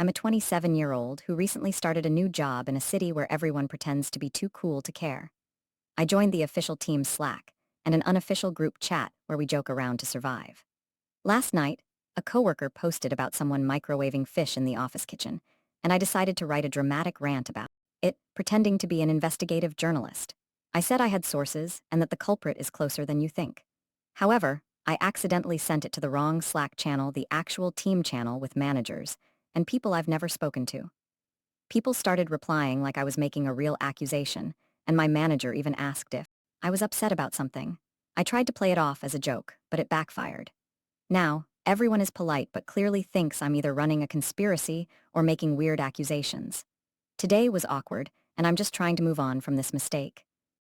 I'm a 27-year-old who recently started a new job in a city where everyone pretends to be too cool to care. I joined the official team Slack and an unofficial group chat where we joke around to survive. Last night, a coworker posted about someone microwaving fish in the office kitchen, and I decided to write a dramatic rant about it, pretending to be an investigative journalist. I said I had sources and that the culprit is closer than you think. However, I accidentally sent it to the wrong Slack channel, the actual team channel with managers and people I've never spoken to. People started replying like I was making a real accusation, and my manager even asked if I was upset about something. I tried to play it off as a joke, but it backfired. Now, everyone is polite but clearly thinks I'm either running a conspiracy or making weird accusations. Today was awkward, and I'm just trying to move on from this mistake.